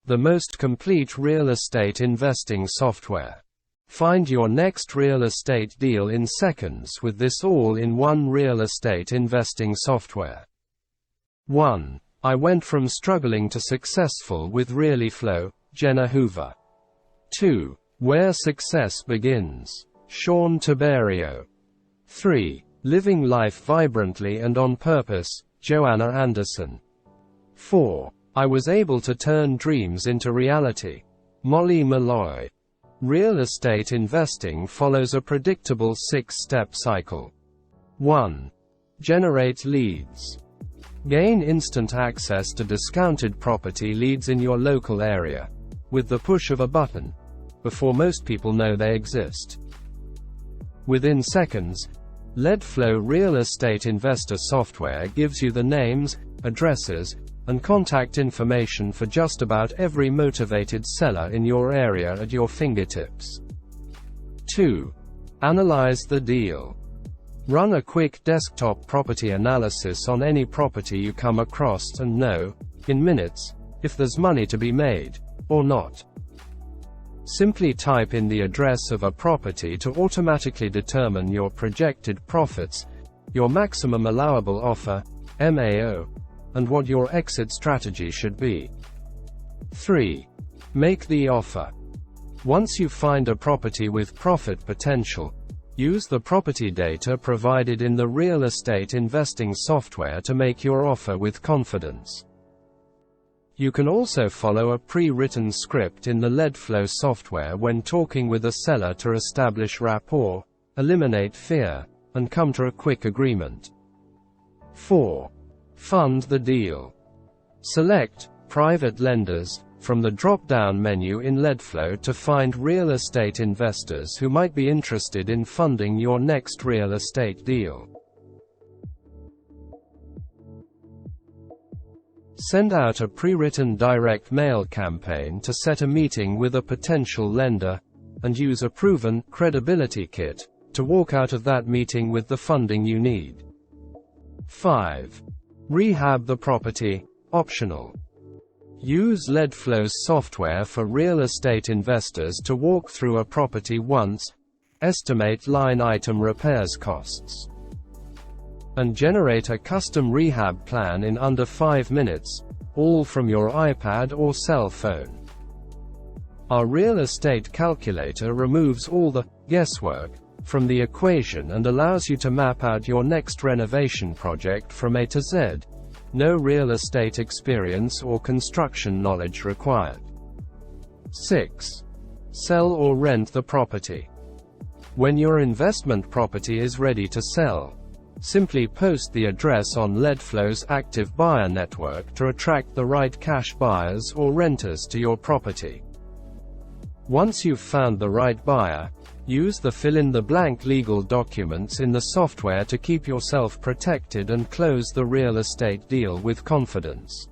the most complete real estate investing software. Find your next real estate deal in seconds with this all-in-one real estate investing software. 1. I went from struggling to successful with Realeflow, Jenna Hoover. 2. Where success begins. Sean Tiberio. 3. Living life vibrantly and on purpose, Joanna Anderson. 4. I was able to turn dreams into reality. Molly Malloy. Real estate investing follows a predictable 6-step cycle. 1. Generate leads. Gain instant access to discounted property leads in your local area, with the push of a button, before most people know they exist. Within seconds, Realeflow real estate investor software gives you the names, addresses, and contact information for just about every motivated seller in your area at your fingertips. 2. Analyze the deal. Run a quick desktop property analysis on any property you come across and know, in minutes, if there's money to be made, or not. Simply type in the address of a property to automatically determine your projected profits, your maximum allowable offer, MAO, and what your exit strategy should be. 3. Make the offer. Once you find a property with profit potential, use the property data provided in the real estate investing software to make your offer with confidence. You can also follow a pre-written script in the Realeflow software when talking with a seller to establish rapport, eliminate fear, and come to a quick agreement. 4. Fund the deal. Select Private Lenders from the drop-down menu in Realeflow to find real estate investors who might be interested in funding your next real estate deal. Send out a pre-written direct mail campaign to set a meeting with a potential lender, and use a proven credibility kit to walk out of that meeting with the funding you need. 5. Rehab the property, optional. Use Realeflow's software for real estate investors to walk through a property once, estimate line item repairs costs, and generate a custom rehab plan in under 5 minutes, all from your iPad or cell phone. Our real estate calculator removes all the guesswork from the equation and allows you to map out your next renovation project from A to Z. No real estate experience or construction knowledge required. 6. Sell or rent the property. When your investment property is ready to sell, simply post the address on Realeflow's active buyer network to attract the right cash buyers or renters to your property. Once you've found the right buyer, use the fill-in-the-blank legal documents in the software to keep yourself protected and close the real estate deal with confidence.